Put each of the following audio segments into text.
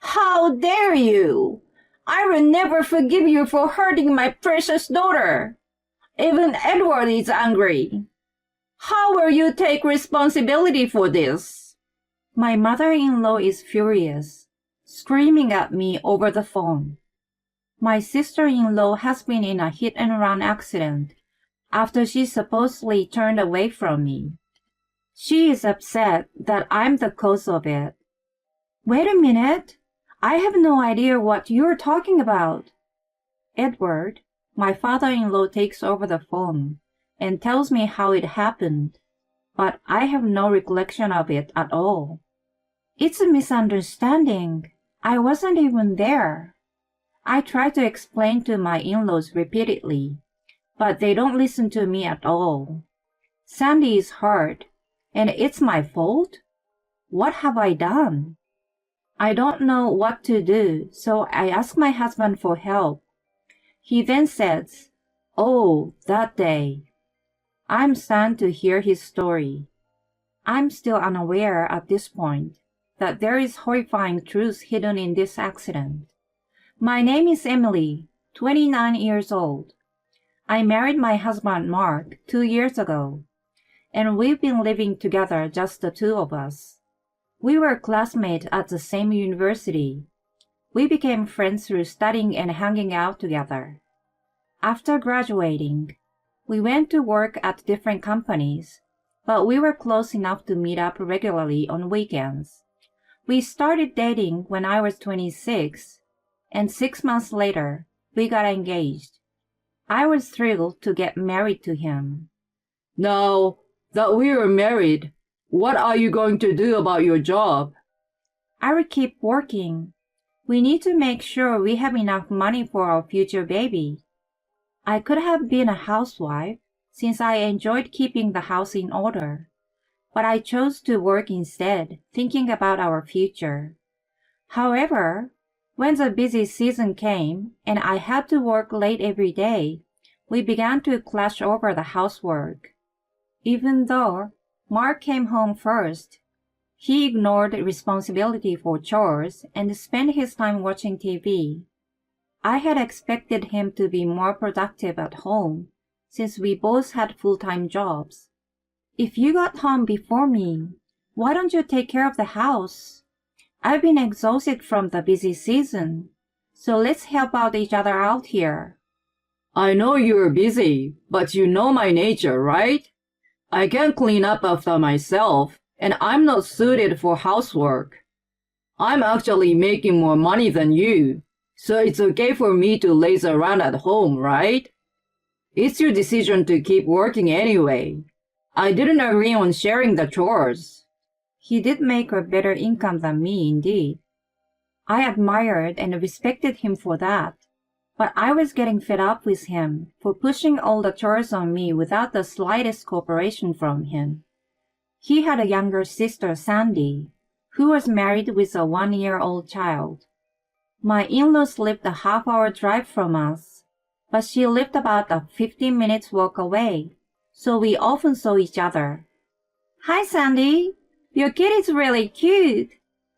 How dare you! I will never forgive you for hurting my precious daughter. Even Edward is angry. How will you take responsibility for this? My mother-in-law is furious, screaming at me over the phone. My sister-in-law has been in a hit-and-run accident after she supposedly turned away from me. She is upset that I'm the cause of it. Wait a minute. I have no idea what you're talking about. Edward, my father-in-law, takes over the phone and tells me how it happened, but I have no recollection of it at all. It's a misunderstanding. I wasn't even there. I try to explain to my in-laws repeatedly, but they don't listen to me at all. Sandy is hurt, and it's my fault? What have I done? I don't know what to do, so I ask my husband for help. He then says, "Oh, that day." I'm stunned to hear his story. I'm still unaware at this point that there is horrifying truth hidden in this accident. My name is Emily, 29 years old. I married my husband Mark 2 years ago, and we've been living together, just the two of us. We were classmates at the same university. We became friends through studying and hanging out together. After graduating, we went to work at different companies, but we were close enough to meet up regularly on weekends. We started dating when I was 26, and 6 months later, we got engaged. I was thrilled to get married to him. Now that we are married, what are you going to do about your job? I will keep working. We need to make sure we have enough money for our future baby. I could have been a housewife, since I enjoyed keeping the house in order, but I chose to work instead, thinking about our future. However, when the busy season came and I had to work late every day, we began to clash over the housework. Even though Mark came home first, he ignored responsibility for chores and spent his time watching TV. I had expected him to be more productive at home, since we both had full-time jobs. If you got home before me, why don't you take care of the house? I've been exhausted from the busy season, so let's help out each other out here. I know you're busy, but you know my nature, right? I can clean up after myself, and I'm not suited for housework. I'm actually making more money than you, so it's okay for me to laze around at home, right? It's your decision to keep working anyway. I didn't agree on sharing the chores. He did make a better income than me, indeed. I admired and respected him for that, but I was getting fed up with him for pushing all the chores on me without the slightest cooperation from him. He had a younger sister, Sandy, who was married with a 1-year-old child. My in-laws lived a half-hour drive from us, but she lived about a 15-minute walk away, so we often saw each other. "Hi, Sandy. Your kid is really cute.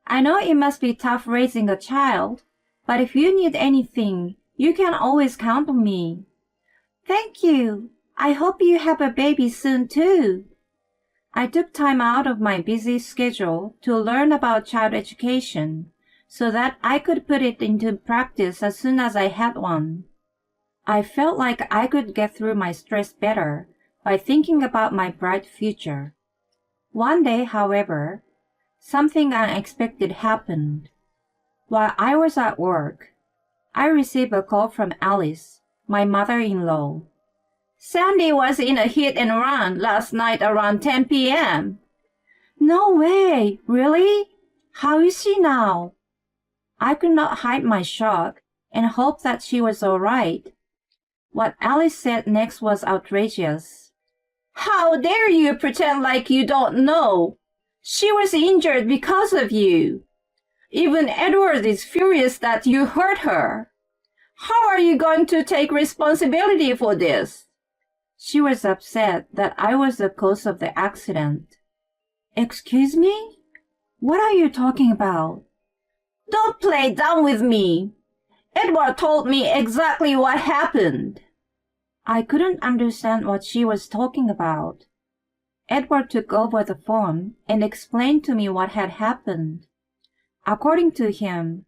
I know it must be tough raising a child, but if you need anything, you can always count on me." "Thank you. I hope you have a baby soon, too." I took time out of my busy schedule to learn about child education so that I could put it into practice as soon as I had one. I felt like I could get through my stress better by thinking about my bright future. One day, however, something unexpected happened. While I was at work, I received a call from Alice, my mother-in-law. "Sandy was in a hit and run last night around 10 p.m. "No way! Really? How is she now?" I could not hide my shock and hoped that she was all right. What Alice said next was outrageous. "How dare you pretend like you don't know? She was injured because of you. Even Edward is furious that you hurt her. How are you going to take responsibility for this?" She was upset that I was the cause of the accident. "Excuse me? What are you talking about?" Don't play dumb with me. Edward told me exactly what happened. I couldn't understand what she was talking about. Edward took over the phone and explained to me what had happened. According to him,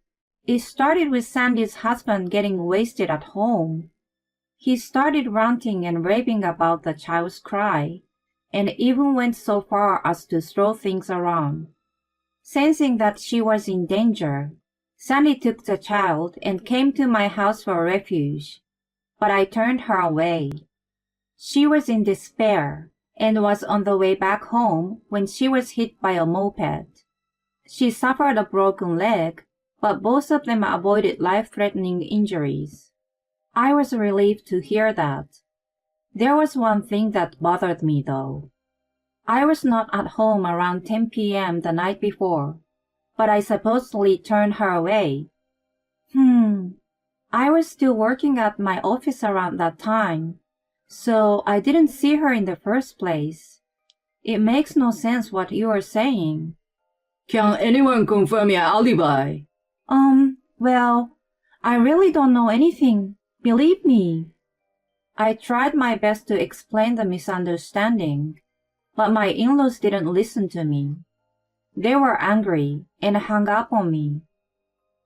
it started with Sandy's husband getting wasted at home. He started ranting and raving about the child's cry, and even went so far as to throw things around. Sensing that she was in danger, Sandy took the child and came to my house for refuge, but I turned her away. She was in despair and was on the way back home when she was hit by a moped. She suffered a broken leg, but both of them avoided life-threatening injuries. I was relieved to hear that. There was one thing that bothered me, though. I was not at home around 10 p.m. the night before, but I supposedly turned her away. I was still working at my office around that time, so I didn't see her in the first place. It makes no sense what you are saying. Can anyone confirm your alibi? Well, I really don't know anything. Believe me. I tried my best to explain the misunderstanding, but my in-laws didn't listen to me. They were angry and hung up on me.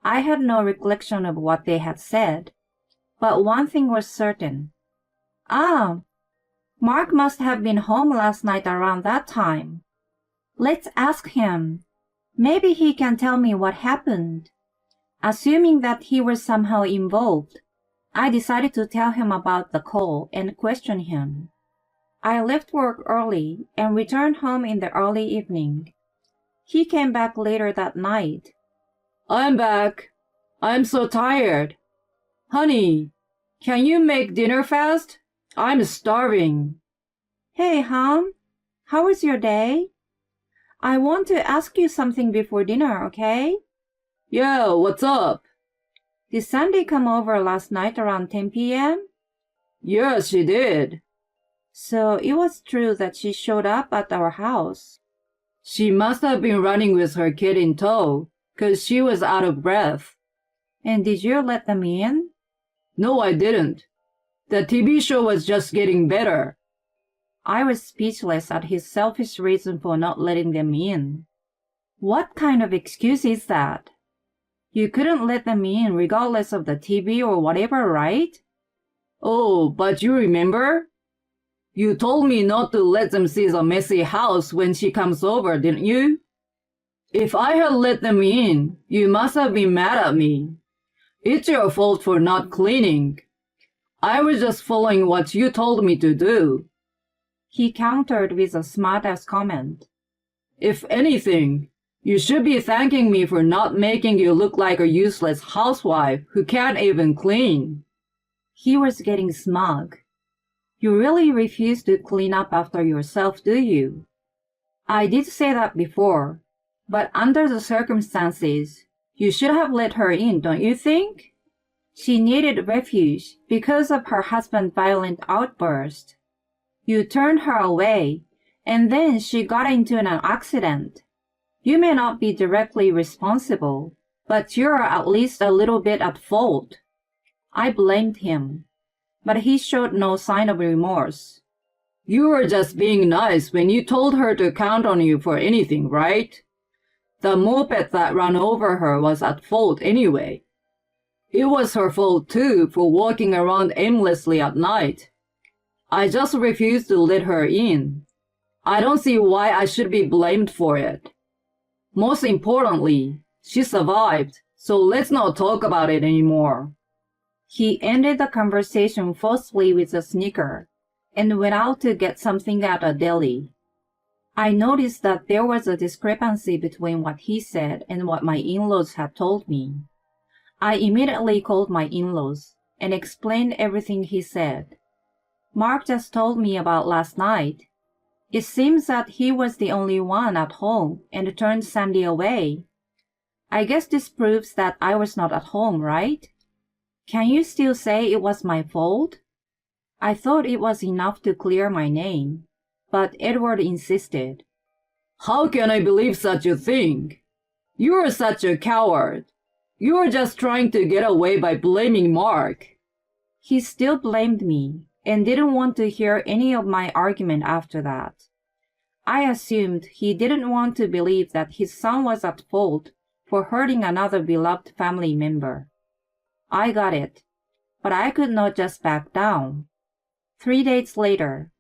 I had no recollection of what they had said, but one thing was certain. Mark must have been home last night around that time. Let's ask him. Maybe he can tell me what happened. Assuming that he was somehow involved, I decided to tell him about the call and question him. I left work early and returned home in the early evening. He came back later that night. I'm back. I'm so tired. Honey, can you make dinner fast? I'm starving. Hey, hon. How was your day? I want to ask you something before dinner, okay? Yeah, what's up? Did Sandy come over last night around 10 p.m.? Yeah, she did. So it was true that she showed up at our house. She must have been running with her kid in tow, 'cause she was out of breath. And did you let them in? No, I didn't. The TV show was just getting better. I was speechless at his selfish reason for not letting them in. What kind of excuse is that? You couldn't let them in regardless of the TV or whatever, right? Oh, but you remember? You told me not to let them see the messy house when she comes over, didn't you? If I had let them in, you must have been mad at me. It's your fault for not cleaning. I was just following what you told me to do. He countered with a smart-ass comment. If anything, you should be thanking me for not making you look like a useless housewife who can't even clean. He was getting smug. You really refuse to clean up after yourself, do you? I did say that before, but under the circumstances, you should have let her in, don't you think? She needed refuge because of her husband's violent outburst. You turned her away, and then she got into an accident. You may not be directly responsible, but you're at least a little bit at fault. I blamed him, but he showed no sign of remorse. You were just being nice when you told her to count on you for anything, right? The moped that ran over her was at fault anyway. It was her fault too for walking around aimlessly at night. I just refused to let her in. I don't see why I should be blamed for it. Most importantly, she survived, so let's not talk about it anymore. He ended the conversation forcefully with a snicker and went out to get something at a deli. I noticed that there was a discrepancy between what he said and what my in-laws had told me. I immediately called my in-laws and explained everything he said. Mark just told me about last night. It seems that he was the only one at home and turned Sandy away. I guess this proves that I was not at home, right? Can you still say it was my fault? I thought it was enough to clear my name, but Edward insisted. How can I believe such a thing? You're such a coward. You were just trying to get away by blaming Mark. He still blamed me and didn't want to hear any of my argument after that. I assumed he didn't want to believe that his son was at fault for hurting another beloved family member. I got it, but I could not just back down. 3 days later,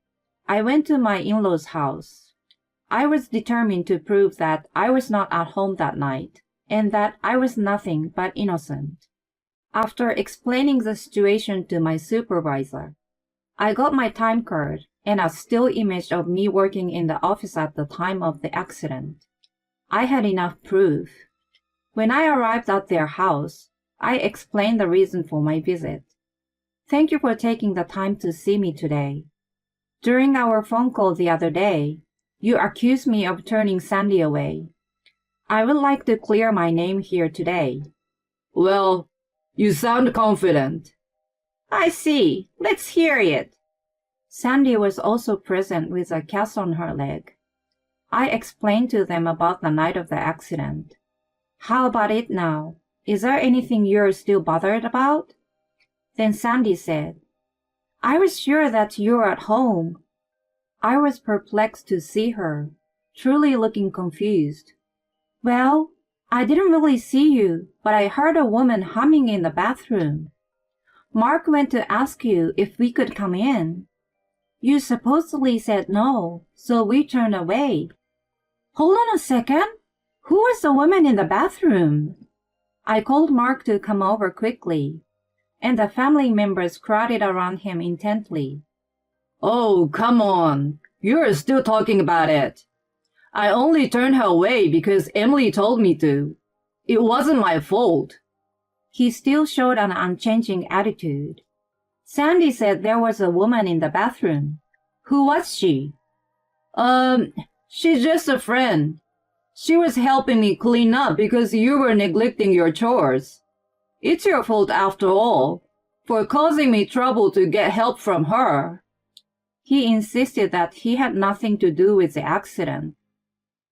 I went to my in-laws' house. I was determined to prove that I was not at home that night and that I was nothing but innocent. After explaining the situation to my supervisor, I got my time card and a still image of me working in the office at the time of the accident. I had enough proof. When I arrived at their house, I explained the reason for my visit. Thank you for taking the time to see me today. During our phone call the other day, you accused me of turning Sandy away. I would like to clear my name here today. Well, you sound confident. I see. Let's hear it. Sandy was also present with a cast on her leg. I explained to them about the night of the accident. How about it now? Is there anything you're still bothered about? Then Sandy said, I was sure that you were at home. I was perplexed to see her, truly looking confused. Well, I didn't really see you, but I heard a woman humming in the bathroom. Mark went to ask you if we could come in. You supposedly said no, so we turned away. Hold on a second. Who was the woman in the bathroom? I called Mark to come over quickly, and the family members crowded around him intently. Oh, come on. You're still talking about it. I only turned her away because Emily told me to. It wasn't my fault. He still showed an unchanging attitude. Sandy said there was a woman in the bathroom. Who was she? She's just a friend. She was helping me clean up because you were neglecting your chores. It's your fault after all, for causing me trouble to get help from her. He insisted that he had nothing to do with the accident.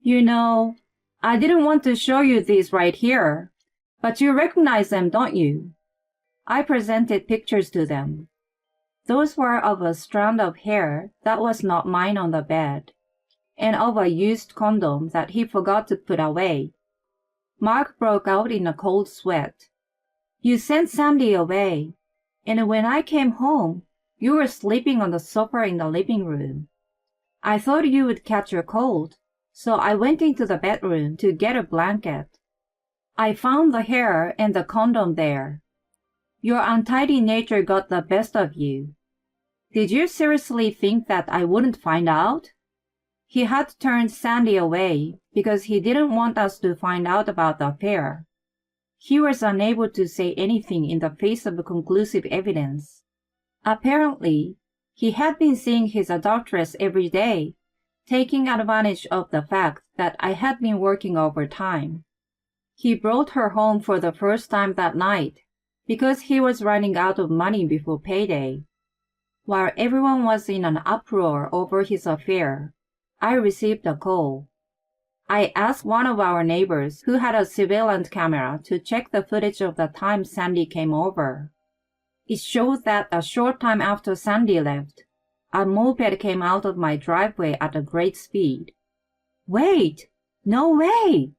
You know, I didn't want to show you these right here, but you recognize them, don't you? I presented pictures to them. Those were of a strand of hair that was not mine on the bed, and of a used condom that he forgot to put away. Mark broke out in a cold sweat. You sent Sandy away, and when I came home, you were sleeping on the sofa in the living room. I thought you would catch your cold, so I went into the bedroom to get a blanket. I found the hair and the condom there. Your untidy nature got the best of you. Did you seriously think that I wouldn't find out? He had turned Sandy away because he didn't want us to find out about the affair. He was unable to say anything in the face of conclusive evidence. Apparently, he had been seeing his adulteress every day, taking advantage of the fact that I had been working overtime. He brought her home for the first time that night because he was running out of money before payday. While everyone was in an uproar over his affair, I received a call. I asked one of our neighbors who had a surveillance camera to check the footage of the time Sandy came over. It showed that a short time after Sandy left, a moped came out of my driveway at a great speed. Wait! No way!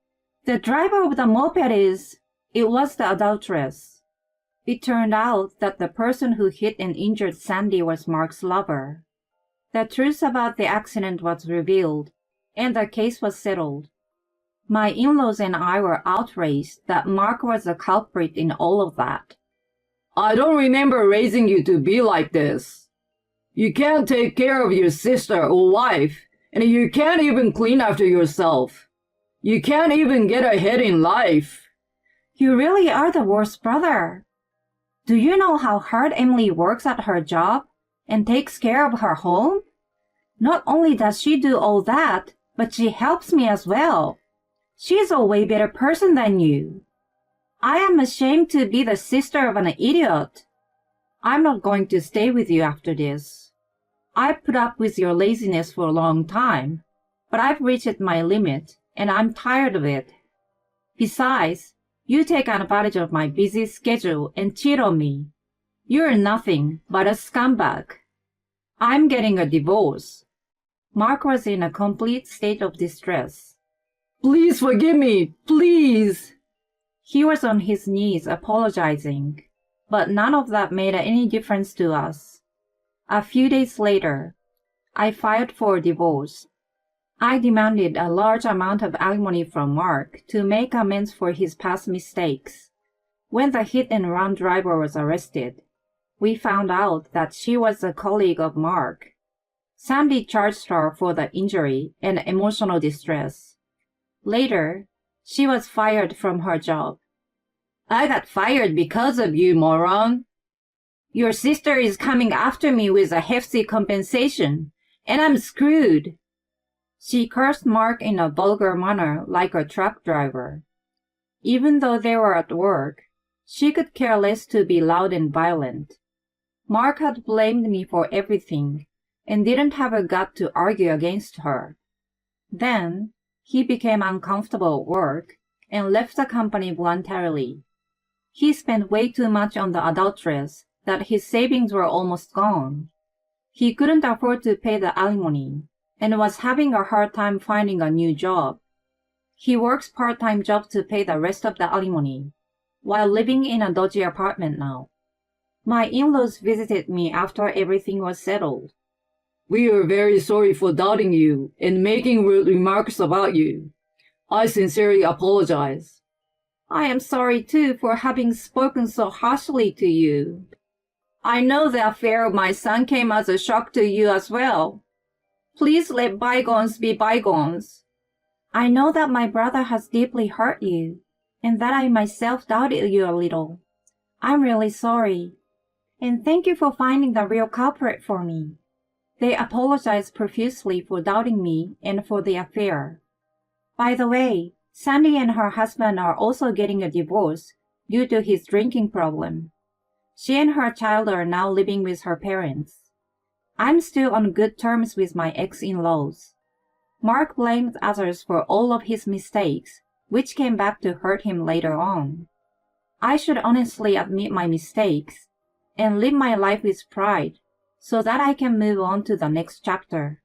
The driver of the moped it was the adulteress. It turned out that the person who hit and injured Sandy was Mark's lover. The truth about the accident was revealed, and the case was settled. My in-laws and I were outraged that Mark was the culprit in all of that. I don't remember raising you to be like this. You can't take care of your sister or wife, and you can't even clean after yourself. You can't even get ahead in life. You really are the worst brother. Do you know how hard Emily works at her job and takes care of her home? Not only does she do all that, but she helps me as well. She's a way better person than you. I am ashamed to be the sister of an idiot. I'm not going to stay with you after this. I've put up with your laziness for a long time, but I've reached my limit, and I'm tired of it. Besides, You take advantage of my busy schedule and cheat on me. You're nothing but a scumbag. I'm getting a divorce. Mark was in a complete state of distress. Please forgive me, please. He was on his knees apologizing, but none of that made any difference to us. A few days later, I filed for divorce. I demanded a large amount of alimony from Mark to make amends for his past mistakes. When the hit-and-run driver was arrested, we found out that she was a colleague of Mark. Sandy charged her for the injury and emotional distress. Later, she was fired from her job. I got fired because of you, moron. Your sister is coming after me with a hefty compensation, and I'm screwed. She cursed Mark in a vulgar manner like a truck driver. Even though they were at work, she could care less to be loud and violent. Mark had blamed me for everything and didn't have a gut to argue against her. Then, he became uncomfortable at work and left the company voluntarily. He spent way too much on the adulteress that his savings were almost gone. He couldn't afford to pay the alimony and was having a hard time finding a new job. He works part-time jobs to pay the rest of the alimony, while living in a dodgy apartment now. My in-laws visited me after everything was settled. We are very sorry for doubting you and making rude remarks about you. I sincerely apologize. I am sorry too for having spoken so harshly to you. I know the affair of my son came as a shock to you as well. Please let bygones be bygones. I know that my brother has deeply hurt you, and that I myself doubted you a little. I'm really sorry. And thank you for finding the real culprit for me. They apologized profusely for doubting me and for the affair. By the way, Sandy and her husband are also getting a divorce due to his drinking problem. She and her child are now living with her parents. I'm still on good terms with my ex-in-laws. Mark blamed others for all of his mistakes, which came back to hurt him later on. I should honestly admit my mistakes and live my life with pride so that I can move on to the next chapter.